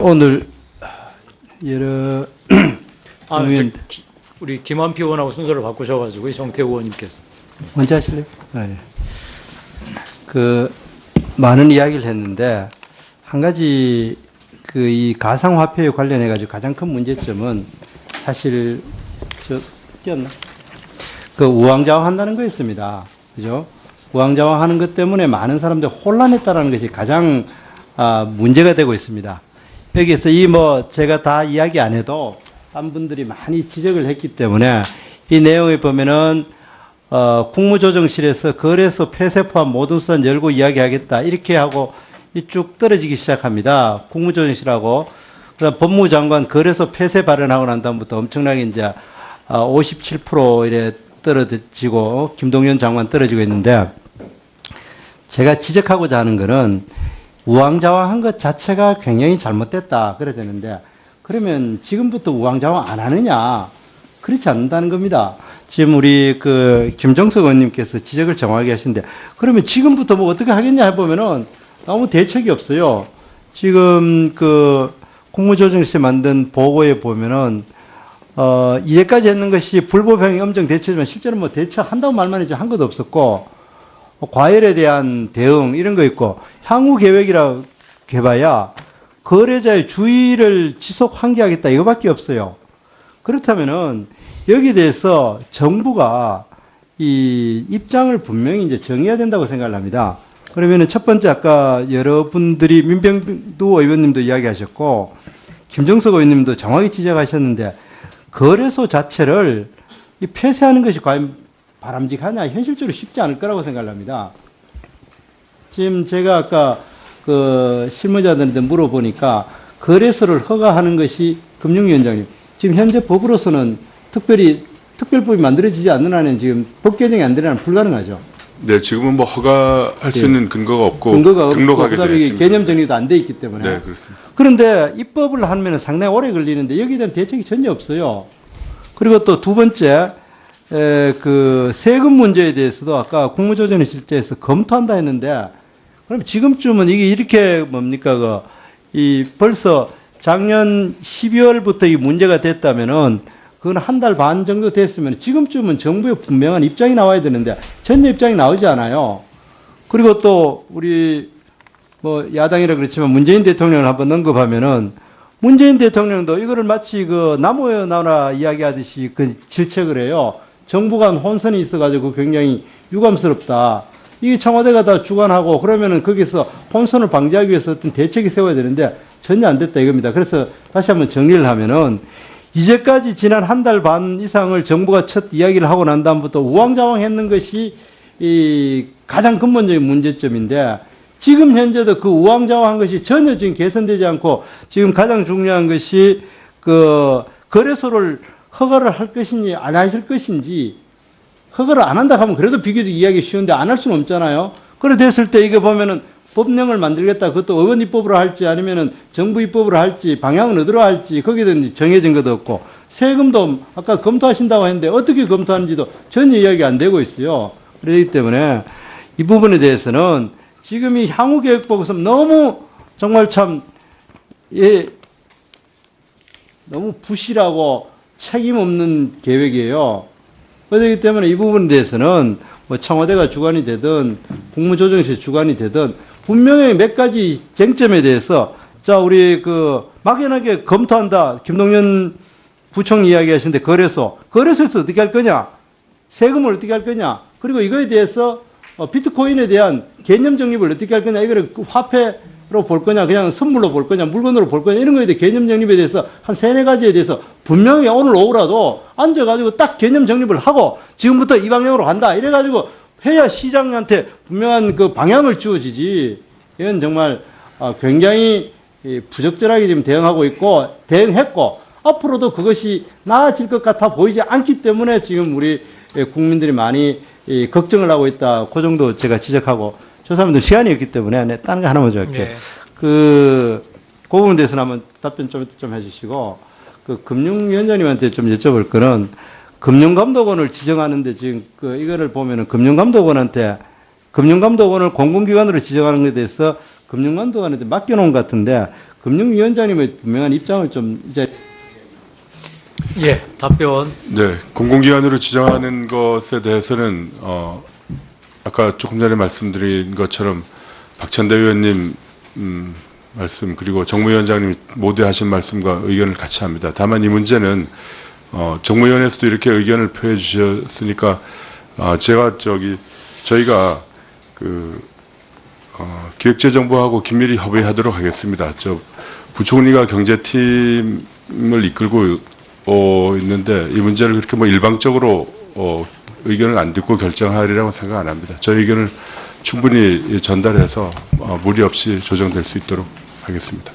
오늘 여러 우리 김한표 의원하고 순서를 바꾸셔가지고 정태우 의원님께서 먼저 하실래요? 네. 많은 이야기를 했는데 한 가지 이 가상화폐에 관련해 가지고 가장 큰 문제점은 사실 뛰었나? 우왕좌왕한다는 거였습니다. 그죠? 우왕좌왕하는 것 때문에 많은 사람들이 혼란했다라는 것이 가장 문제가 되고 있습니다. 여기서 제가 다 이야기 안 해도 딴 분들이 많이 지적을 했기 때문에 이 내용에 보면은 국무조정실에서 거래소 폐쇄 포함 모든 수단 열고 이야기하겠다 이렇게 하고 쭉 떨어지기 시작합니다. 국무조정실하고 그다음 법무부 장관 거래소 폐쇄 발언하고 난 다음부터 엄청나게 이제 57% 이래 떨어지고 김동연 장관 떨어지고 있는데 제가 지적하고자 하는 거는 우왕좌왕한 것 자체가 굉장히 잘못됐다 그래야 되는데 그러면 지금부터 우왕좌왕 안 하느냐 그렇지 않는다는 겁니다. 지금 우리 김정석 의원님께서 지적을 정확하게 하시는데 그러면 지금부터 어떻게 하겠냐 해보면은 아무 대책이 없어요. 지금 국무조정실에 만든 보고에 보면은 이제까지 했는 것이 불법행위 엄정 대처지만 실제로 대처한다고 말만 했지 한 것도 없었고 과열에 대한 대응 이런 거 있고 향후 계획이라고 해봐야 거래자의 주의를 지속 환기하겠다 이거밖에 없어요. 그렇다면은 여기에 대해서 정부가 이 입장을 분명히 이제 정해야 된다고 생각을 합니다. 그러면은 첫 번째 아까 여러분들이 민병두 의원님도 이야기하셨고 김정석 의원님도 정확히 지적하셨는데 거래소 자체를 폐쇄하는 것이 과연 바람직하냐 현실적으로 쉽지 않을 거라고 생각을 합니다. 지금 제가 아까 실무자들한테 물어보니까 거래소를 허가하는 것이 금융위원장님 지금 현재 법으로서는 특별법이 만들어지지 않는 한은 지금 법 개정이 안 되는 한은 불가능하죠. 네, 지금은 허가할 수 있는 근거가 없고 등록하게 되어 있습니다. 개념 정리도 안 돼 있기 때문에. 네, 그렇습니다. 그런데 입법을 하면 상당히 오래 걸리는데 여기에 대한 대책이 전혀 없어요. 그리고 또 두 번째 세금 문제에 대해서도 아까 국무조정실장에서 검토한다 했는데 그럼 지금쯤은 이게 이렇게 벌써 작년 12월부터 이 문제가 됐다면은 그건 한 달 반 정도 됐으면 지금쯤은 정부의 분명한 입장이 나와야 되는데 전혀 입장이 나오지 않아요. 그리고 또 우리 야당이라 그렇지만 문재인 대통령을 한번 언급하면은 문재인 대통령도 이거를 마치 나무에 나라 이야기하듯이 질책을 해요. 정부 간 혼선이 있어가지고 굉장히 유감스럽다. 이게 청와대가 다 주관하고 그러면은 거기서 혼선을 방지하기 위해서 어떤 대책이 세워야 되는데 전혀 안 됐다 이겁니다. 그래서 다시 한번 정리를 하면은 이제까지 지난 한 달 반 이상을 정부가 첫 이야기를 하고 난 다음부터 우왕좌왕 했는 것이 이 가장 근본적인 문제점인데 지금 현재도 그 우왕좌왕한 것이 전혀 지금 개선되지 않고 지금 가장 중요한 것이 거래소를 허가를 할 것인지 안 하실 것인지 허가를 안 한다 하면 그래도 비교적 이야기 쉬운데 안 할 수는 없잖아요. 그래 됐을 때 이게 보면은 법령을 만들겠다. 그것도 의원 입법으로 할지 아니면은 정부 입법으로 할지 방향은 어디로 할지 거기에는 정해진 것도 없고 세금도 아까 검토하신다고 했는데 어떻게 검토하는지도 전혀 이야기 안 되고 있어요. 그렇기 때문에 이 부분에 대해서는 지금 이 향후 계획 보고서 너무 정말 너무 부실하고 책임 없는 계획이에요. 그렇기 때문에 이 부분에 대해서는 청와대가 주관이 되든 국무조정실 주관이 되든 분명히 몇 가지 쟁점에 대해서 우리 막연하게 검토한다. 김동연 부총리 이야기하시는데 거래소에서 어떻게 할 거냐? 세금을 어떻게 할 거냐? 그리고 이거에 대해서 비트코인에 대한 개념 정립을 어떻게 할 거냐? 이거를 화폐로 볼 거냐? 그냥 선물로 볼 거냐? 물건으로 볼 거냐? 이런 거에 대해 개념 정립에 대해서 한 3-4가지에 대해서 분명히 오늘 오후라도 앉아가지고 딱 개념 정립을 하고 지금부터 이 방향으로 간다. 이래가지고 해야 시장한테 분명한 방향을 주어지지. 이건 정말 굉장히 부적절하게 지금 대응했고 앞으로도 그것이 나아질 것 같아 보이지 않기 때문에 지금 우리 국민들이 많이 걱정을 하고 있다. 그 정도 제가 지적하고 저 사람들 시간이 없기 때문에 다른 거 하나만 좀 할게요. 네. 그 부분에 대해서는 한번 답변 좀 해주시고 금융위원장님한테 좀 여쭤볼 거는 금융감독원을 지정하는데 지금 이거를 보면은 금융감독원을 공공기관으로 지정하는 것에 대해서 금융감독원한테 맡겨놓은 것 같은데 금융위원장님의 분명한 입장을 좀 이제 예, 답변. 네, 공공기관으로 지정하는 것에 대해서는 아까 조금 전에 말씀드린 것처럼 박찬대 의원님 말씀 그리고 정무위원장님이 모두 하신 말씀과 의견을 같이 합니다. 다만 이 문제는 정무위원회에서도 이렇게 의견을 표해 주셨으니까 저희가 기획재정부하고 긴밀히 협의하도록 하겠습니다. 부총리가 경제팀을 이끌고 있는데 이 문제를 그렇게 일방적으로 의견을 안 듣고 결정하리라고 생각 안 합니다. 저희 의견을 충분히 전달해서 무리 없이 조정될 수 있도록 하겠습니다.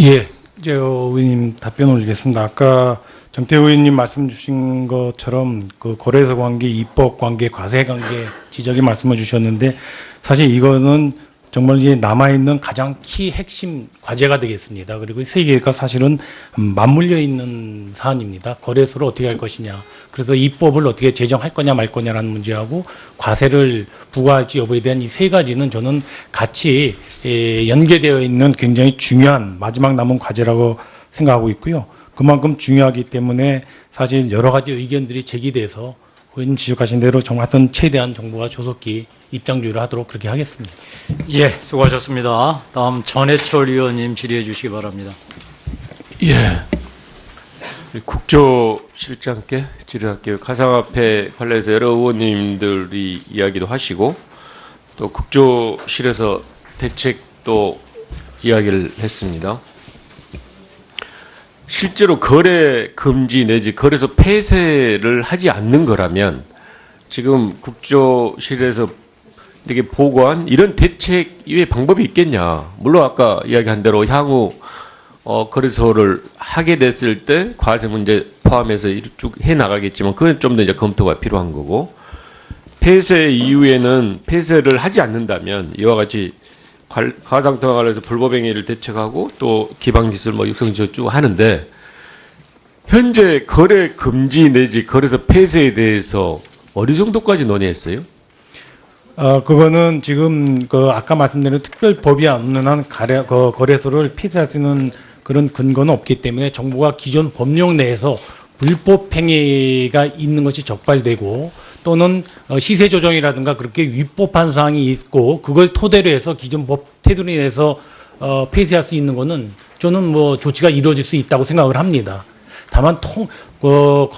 예, 이제 의원님 답변 올리겠습니다. 아까 정태호 의원님 말씀 주신 것처럼 그 거래소 관계, 입법 관계, 과세 관계 지적의 말씀을 주셨는데 사실 이거는 정말 이제 남아있는 가장 키 핵심 과제가 되겠습니다. 그리고 이 세 개가 사실은 맞물려 있는 사안입니다. 거래소를 어떻게 할 것이냐. 그래서 입법을 어떻게 제정할 거냐 말 거냐라는 문제하고 과세를 부과할지 여부에 대한 이 세 가지는 저는 같이 연계되어 있는 굉장히 중요한 마지막 남은 과제라고 생각하고 있고요. 그만큼 중요하기 때문에 사실 여러 가지 의견들이 제기돼서 의원님 지적하신 대로 정말 어떤 최대한 정부가 조속히 입장 조율을 하도록 그렇게 하겠습니다. 예, 수고하셨습니다. 다음 전해철 의원님 질의해 주시기 바랍니다. 예. 국조실장께 질의할게요. 가상화폐 관련해서 여러 의원님들이 이야기도 하시고 또 국조실에서 대책도 이야기를 했습니다. 실제로 거래 금지 내지 거래소 폐쇄를 하지 않는 거라면 지금 국조실에서 이렇게 보고한 이런 대책 이외에 방법이 있겠냐. 물론 아까 이야기한 대로 향후 거래소를 하게 됐을 때 과세 문제 포함해서 쭉 해나가겠지만 그건 좀 더 이제 검토가 필요한 거고 폐쇄 이후에는 폐쇄를 하지 않는다면 이와 같이 가상통화 관련해서 불법행위를 대책하고 또 기반기술 육성지원 쭉 하는데 현재 거래 금지 내지 거래소 폐쇄에 대해서 어느 정도까지 논의했어요? 그거는 지금 아까 말씀드린 특별법이 없는 한 거래소를 폐쇄할 수 있는 그런 근거는 없기 때문에 정부가 기존 법령 내에서 불법 행위가 있는 것이 적발되고 또는 시세 조정이라든가 그렇게 위법한 사항이 있고 그걸 토대로 해서 기존 법 테두리 내에서 폐쇄할 수 있는 거는 저는 조치가 이루어질 수 있다고 생각을 합니다. 다만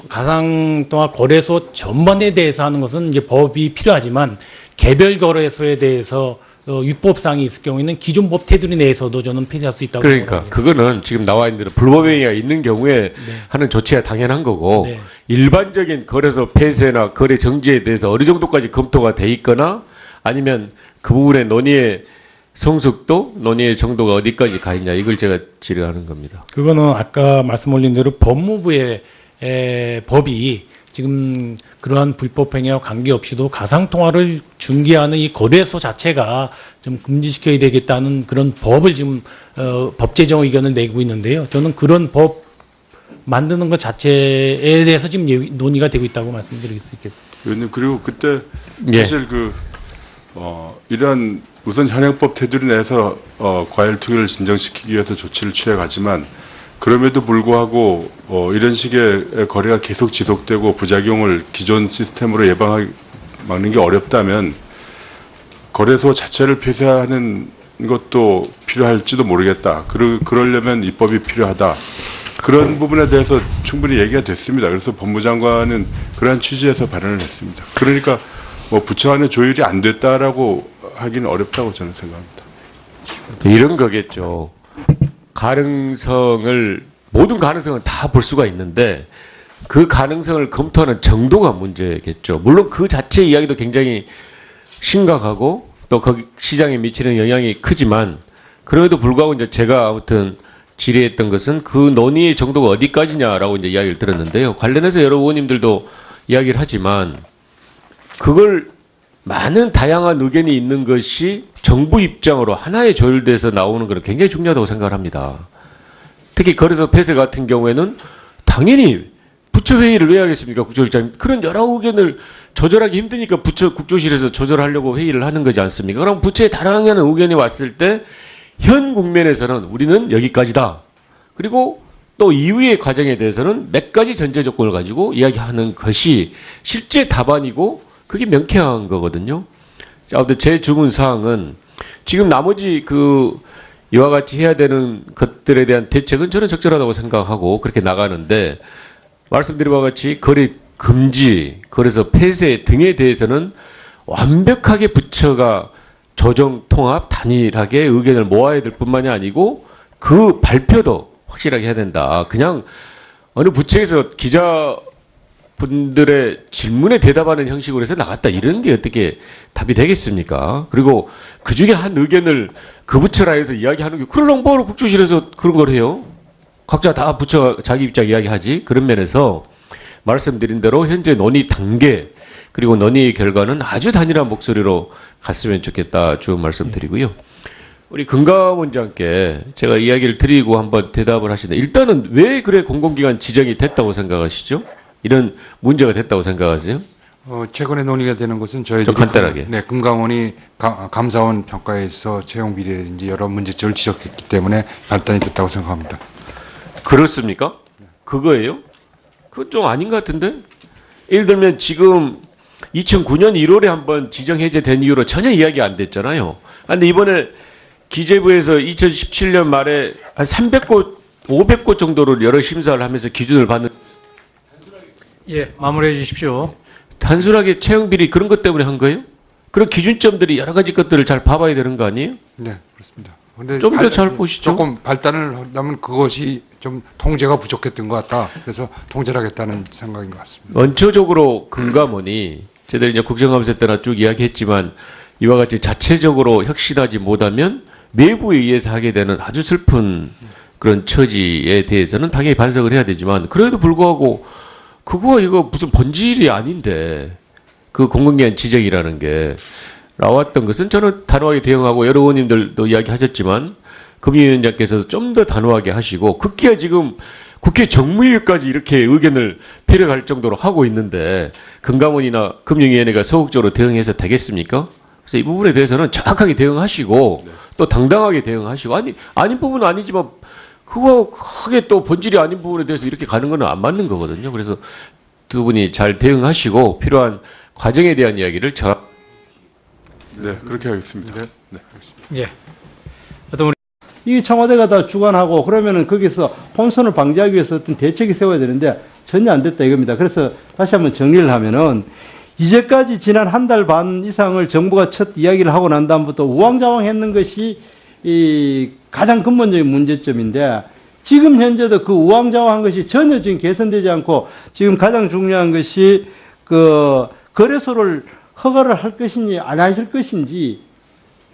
가상통화 거래소 전반에 대해서 하는 것은 이제 법이 필요하지만 개별 거래소에 대해서 위법사항이 있을 경우에는 기존 법 테두리 내에서도 저는 폐쇄할 수 있다고 그러니까 생각합니다. 그거는 지금 나와 있는 대로 불법행위가 있는 경우에 네. 하는 조치가 당연한 거고 네. 일반적인 거래소 폐쇄나 거래 정지에 대해서 어느 정도까지 검토가 돼 있거나 아니면 그 부분의 논의의 성숙도, 논의의 정도가 어디까지 가 있냐 이걸 제가 질의하는 겁니다. 그거는 아까 말씀 올린 대로 법무부의 법이 지금 그러한 불법 행위와 관계없이도 가상통화를 중개하는 이 거래소 자체가 좀 금지시켜야 되겠다는 그런 법을 지금 법 제정 의견을 내고 있는데요. 저는 그런 법 만드는 것 자체에 대해서 지금 논의가 되고 있다고 말씀드릴 수 있겠습니다. 의원님 그리고 그때 예. 사실 이런 우선 현행법 테두리 내에서 과열 투기를 진정시키기 위해서 조치를 취해가지만 그럼에도 불구하고 이런 식의 거래가 계속 지속되고 부작용을 기존 시스템으로 막는 게 어렵다면 거래소 자체를 폐쇄하는 것도 필요할지도 모르겠다. 그러려면 입법이 필요하다. 그런 부분에 대해서 충분히 얘기가 됐습니다. 그래서 법무장관은 그러한 취지에서 발언을 했습니다. 그러니까 부처 간의 조율이 안 됐다라고 하기는 어렵다고 저는 생각합니다. 이런 거겠죠. 모든 가능성을 다 볼 수가 있는데 그 가능성을 검토하는 정도가 문제겠죠. 물론 그 자체 이야기도 굉장히 심각하고 또 거기 시장에 미치는 영향이 크지만 그럼에도 불구하고 이제 제가 아무튼 질의했던 것은 그 논의의 정도가 어디까지냐라고 이제 이야기를 들었는데요. 관련해서 여러 의원님들도 이야기를 하지만 그걸 많은 다양한 의견이 있는 것이 정부 입장으로 하나의 조율돼서 나오는 것은 굉장히 중요하다고 생각을 합니다. 특히 거래소 폐쇄 같은 경우에는 당연히 부처회의를 왜 하겠습니까? 국조실장. 그런 여러 의견을 조절하기 힘드니까 국조실에서 조절하려고 회의를 하는 거지 않습니까? 그럼 부처에 다양한 의견이 왔을 때 현 국면에서는 우리는 여기까지다. 그리고 또 이후의 과정에 대해서는 몇 가지 전제 조건을 가지고 이야기하는 것이 실제 답안이고 그게 명쾌한 거거든요. 자, 아무튼 제 주문 사항은 지금 나머지 이와 같이 해야 되는 것들에 대한 대책은 저는 적절하다고 생각하고 그렇게 나가는데 말씀드린 바와 같이 거래 금지, 거래소 폐쇄 등에 대해서는 완벽하게 부처가 조정, 통합, 단일하게 의견을 모아야 될 뿐만이 아니고 그 발표도 확실하게 해야 된다. 그냥 어느 부처에서 기자분들의 질문에 대답하는 형식으로 해서 나갔다. 이런 게 어떻게 답이 되겠습니까? 그리고 그 중에 한 의견을 그 부처라 해서 이야기하는 게 그걸 뭐하러 국조실에서 그런 걸 해요? 각자 다 부처가 자기 입장 이야기하지. 그런 면에서 말씀드린 대로 현재 논의 단계 그리고 논의의 결과는 아주 단일한 목소리로 갔으면 좋겠다 주 말씀드리고요. 우리 금감원장께 제가 이야기를 드리고 한번 대답을 하시는데 일단은 왜 그래 공공기관 지정이 됐다고 생각하시죠? 이런 문제가 됐다고 생각하세요? 최근에 논의가 되는 것은 저희들이 좀 간단하게. 네, 금감원이 감사원 평가에서 채용 비리라든지 여러 문제점을 지적했기 때문에 발단이 됐다고 생각합니다. 그렇습니까? 그거예요? 그건 좀 아닌 것 같은데? 예를 들면 지금 2009년 1월에 한번 지정 해제된 이후로 전혀 이야기 안 됐잖아요. 근데 이번에 기재부에서 2017년 말에 한 300곳, 500곳 정도를 여러 심사를 하면서 기준을 받는 예, 마무리해 주십시오. 단순하게 채용 비리 그런 것 때문에 한 거예요? 그런 기준점들이 여러 가지 것들을 잘 봐봐야 되는 거 아니에요? 네, 그렇습니다. 근데 좀 더 잘 보시죠. 조금 발단을 하려면 그것이 좀 통제가 부족했던 것 같다. 그래서 통제를 하겠다는 생각인 것 같습니다. 원초적으로 금감원이 저희들이 이제 국정감사 때나 쭉 이야기했지만 이와 같이 자체적으로 혁신하지 못하면 내부에 의해서 하게 되는 아주 슬픈 그런 처지에 대해서는 당연히 반성을 해야 되지만 그래도 불구하고 그거와 이거 무슨 본질이 아닌데 그 공공기관 지정이라는 게 나왔던 것은 저는 단호하게 대응하고 여러 의원님들도 이야기하셨지만 금융위원장께서 좀 더 단호하게 하시고 급기야 지금 국회 정무위까지 이렇게 의견을 필요할 정도로 하고 있는데 금감원이나 금융위원회가 소극적으로 대응해서 되겠습니까? 그래서 이 부분에 대해서는 정확하게 대응하시고 또 당당하게 대응하시고 아닌 부분은 아니지만 그거 크게 또 본질이 아닌 부분에 대해서 이렇게 가는 건 안 맞는 거거든요. 그래서 두 분이 잘 대응하시고 필요한 과정에 대한 이야기를 네, 그렇게 하겠습니다. 네. 예. 어떤 우리 이 청와대가 다 주관하고 그러면은 거기서 혼선을 방지하기 위해서 어떤 대책이 세워야 되는데 전혀 안 됐다 이겁니다. 그래서 다시 한번 정리를 하면은 이제까지 지난 한 달 반 이상을 정부가 첫 이야기를 하고 난 다음부터 우왕좌왕했는 것이 이 가장 근본적인 문제점인데 지금 현재도 그 우왕좌왕한 것이 전혀 지금 개선되지 않고 지금 가장 중요한 것이 그 거래소를 허가를 할 것인지 안 하실 것인지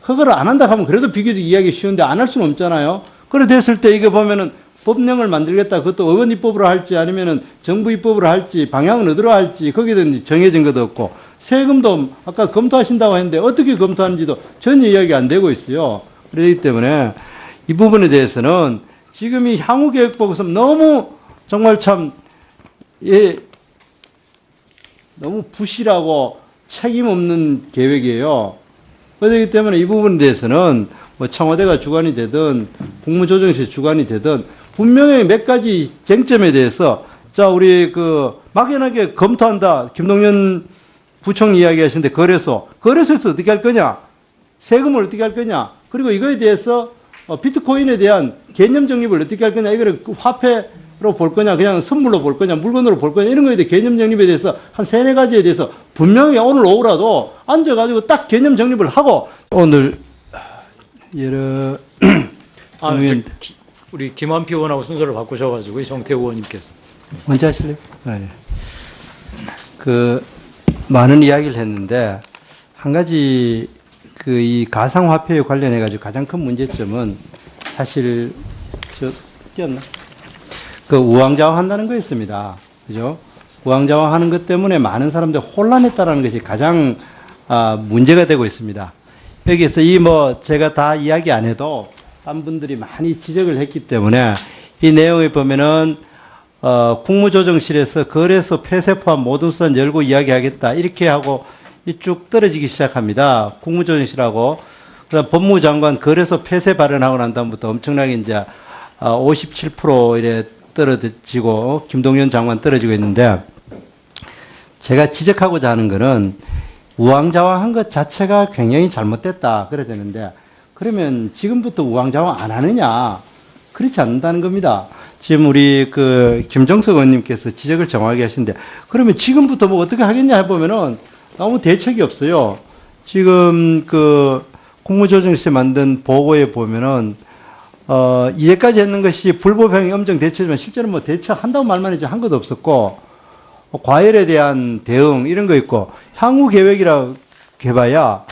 허가를 안 한다 하면 그래도 비교적 이야기 쉬운데 안 할 수는 없잖아요. 그래 됐을 때 이게 보면은 법령을 만들겠다. 그것도 의원 입법으로 할지 아니면은 정부 입법으로 할지 방향은 어디로 할지 거기도 정해진 것도 없고 세금도 아까 검토하신다고 했는데 어떻게 검토하는지도 전혀 이야기 안 되고 있어요. 그렇기 때문에 이 부분에 대해서는 지금 이 향후계획법에서 너무 정말 참 너무 부실하고 책임 없는 계획이에요. 그렇기 때문에 이 부분에 대해서는 뭐 청와대가 주관이 되든 국무조정실 주관이 되든 분명히 몇 가지 쟁점에 대해서 자 우리 그 막연하게 검토한다. 김동연 부총리 이야기하시는데 거래소에서 어떻게 할 거냐? 세금을 어떻게 할 거냐? 그리고 이거에 대해서 비트코인에 대한 개념 정립을 어떻게 할 거냐? 이거를 화폐로 볼 거냐? 그냥 선물로 볼 거냐? 물건으로 볼 거냐? 이런 거에 대해 개념 정립에 대해서 한 3-4가지에 대해서 분명히 오늘 오후라도 앉아가지고 딱 개념 정립을 하고 오늘 여러 우리 김한표 의원하고 순서를 바꾸셔가지고 정태우 의원님께서 먼저 하실래요? 네. 그 많은 이야기를 했는데 한 가지 그 이 가상화폐에 관련해 가지고 가장 큰 문제점은 사실 뛰었나? 그 우왕좌왕한다는 거였습니다. 그죠? 우왕좌왕하는 것 때문에 많은 사람들이 혼란했다라는 것이 가장 문제가 되고 있습니다. 여기서 제가 다 이야기 안 해도 딴 분들이 많이 지적을 했기 때문에 이 내용에 보면은 국무조정실에서 거래소 폐쇄 포함 모든 수단 열고 이야기하겠다 이렇게 하고 쭉 떨어지기 시작합니다. 국무조정실하고 그다음 법무장관 거래소 폐쇄 발언하고 난 다음부터 엄청나게 이제 57% 이래 떨어지고 김동연 장관 떨어지고 있는데 제가 지적하고자 하는 거는 우왕좌왕한 것 자체가 굉장히 잘못됐다 그래야 되는데 그러면 지금부터 우왕좌왕 안 하느냐 그렇지 않는다는 겁니다. 지금 우리 김종석 의원님께서 지적을 정확하게 하시는데 그러면 지금부터 뭐 어떻게 하겠냐 해보면은 아무 대책이 없어요. 지금 국무조정실에 만든 보고에 보면은 이제까지 했는 것이 불법행위 엄정 대처지만 실제로 뭐 대처한다고 말만 했지 한 것도 없었고 과열에 대한 대응 이런 거 있고 향후 계획이라고 해봐야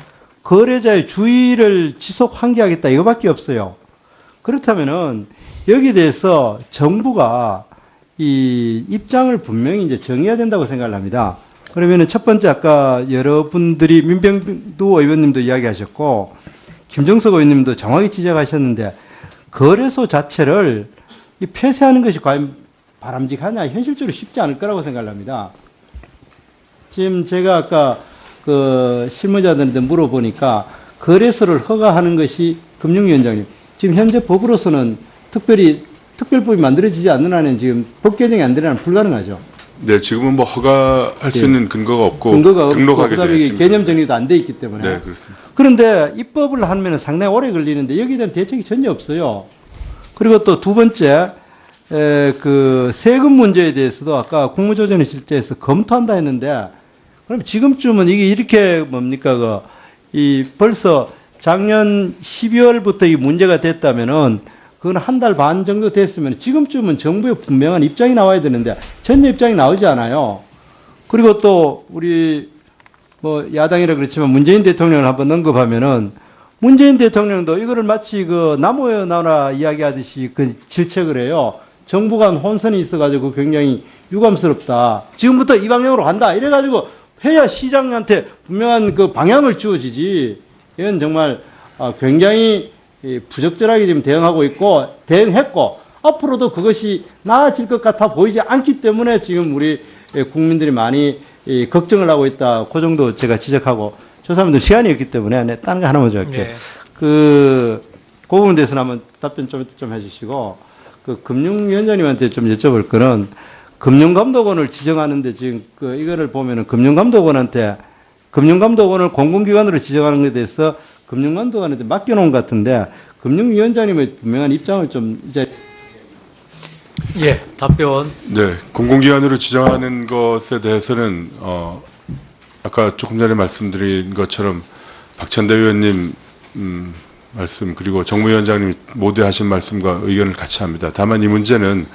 거래자의 주의를 지속 환기하겠다 이거밖에 없어요. 그렇다면은 여기에 대해서 정부가 이 입장을 분명히 이제 정해야 된다고 생각을 합니다. 그러면은 첫 번째 아까 여러분들이 민병두 의원님도 이야기하셨고 김정석 의원님도 정확히 지적하셨는데 거래소 자체를 폐쇄하는 것이 과연 바람직하냐 현실적으로 쉽지 않을 거라고 생각을 합니다. 지금 제가 아까 실무자들한테 물어보니까 거래소를 허가하는 것이 금융위원장님 지금 현재 법으로서는 특별법이 만들어지지 않는 한은 지금 법 개정이 안 되는 한은 불가능하죠. 네, 지금은 뭐 허가할 수 있는 근거가 없고 근거가 등록하게 되어 없고 있습니다. 개념 정리도 안 돼 있기 때문에. 네, 그렇습니다. 그런데 입법을 하면 상당히 오래 걸리는데 여기에 대한 대책이 전혀 없어요. 그리고 또 두 번째 세금 문제에 대해서도 아까 국무조정실장에서 검토한다 했는데 그럼 지금쯤은 이게 이렇게 뭡니까 벌써 작년 12월부터 이 문제가 됐다면은 그건 한 달 반 정도 됐으면 지금쯤은 정부의 분명한 입장이 나와야 되는데 전혀 입장이 나오지 않아요. 그리고 또 우리 뭐 야당이라 그렇지만 문재인 대통령을 한번 언급하면은 문재인 대통령도 이거를 마치 나무에 나라 이야기하듯이 질책을 해요. 정부 간 혼선이 있어가지고 굉장히 유감스럽다. 지금부터 이 방향으로 간다. 이래가지고 해야 시장한테 분명한 방향을 주어지지. 이건 정말 굉장히 부적절하게 지금 대응했고 앞으로도 그것이 나아질 것 같아 보이지 않기 때문에 지금 우리 국민들이 많이 걱정을 하고 있다. 그 정도 제가 지적하고 조사님들 시간이 없기 때문에 다른 거 하나만 좀 할게요. 네. 그 부분에 대해서는 한번 답변 좀 해주시고 금융위원장님한테 좀 여쭤볼 거는 금융감독원을 지정하는데 지금 이거를 보면은 금융감독원을 공공기관으로 지정하는 것에 대해서 금융감독원한테 맡겨놓은 것 같은데 금융위원장님의 분명한 입장을 좀 이제 예, 답변. 네, 공공기관으로 지정하는 것에 대해서는 아까 조금 전에 말씀드린 것처럼 박찬대 의원님 말씀 그리고 정무위원장님이 모두 하신 말씀과 의견을 같이 합니다. 다만 이 문제는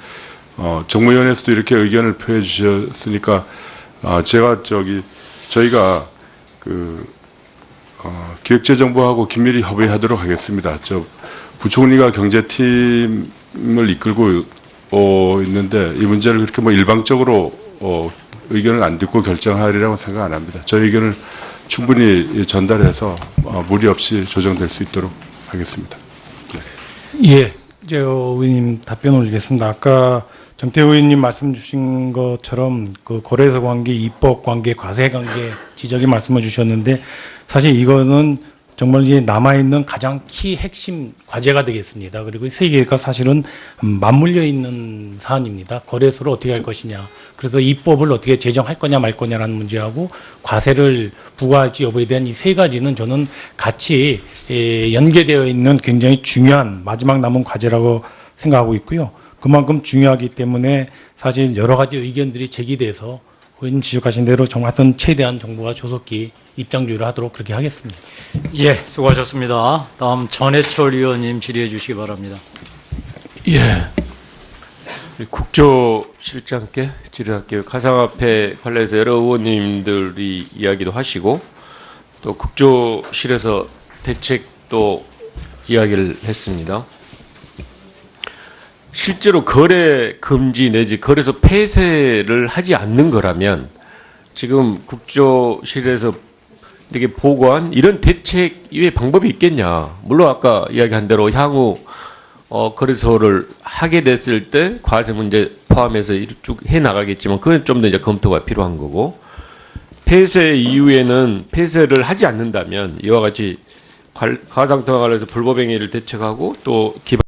정무위원회에서도 이렇게 의견을 표해 주셨으니까 저희가 기획재정부하고 긴밀히 협의하도록 하겠습니다. 부총리가 경제팀을 이끌고 있는데 이 문제를 그렇게 뭐 일방적으로 의견을 안 듣고 결정하리라고 생각 안 합니다. 저희 의견을 충분히 전달해서 무리 없이 조정될 수 있도록 하겠습니다. 네. 예, 의원님 답변 올리겠습니다. 아까 정태호 의원님 말씀 주신 것처럼 거래소 관계, 입법 관계, 과세 관계 지적의 말씀을 주셨는데 사실 이거는 정말 이제 남아있는 가장 키 핵심 과제가 되겠습니다. 그리고 세 개가 사실은 맞물려 있는 사안입니다. 거래소를 어떻게 할 것이냐. 그래서 입법을 어떻게 제정할 거냐 말 거냐라는 문제하고 과세를 부과할지 여부에 대한 이 세 가지는 저는 같이 연계되어 있는 굉장히 중요한 마지막 남은 과제라고 생각하고 있고요. 그만큼 중요하기 때문에 사실 여러 가지 의견들이 제기돼서 의원님 지적하신 대로 정말 어떤 최대한 정부가 조속히 입장주의를 하도록 그렇게 하겠습니다. 예, 수고하셨습니다. 다음 전해철 의원님 질의해 주시기 바랍니다. 예. 국조실장께 질의할게요. 가상화폐 관련해서 여러 의원님들이 이야기도 하시고 또 국조실에서 대책도 이야기를 했습니다. 실제로 거래 금지 내지 거래소 폐쇄를 하지 않는 거라면 지금 국조실에서 이렇게 보고한 이런 대책 이외에 방법이 있겠냐. 물론 아까 이야기한 대로 향후 거래소를 하게 됐을 때 과세 문제 포함해서 쭉 해나가겠지만 그건 좀 더 이제 검토가 필요한 거고 폐쇄 이후에는 폐쇄를 하지 않는다면 이와 같이 가상통화 관련해서 불법 행위를 대책하고 또 기반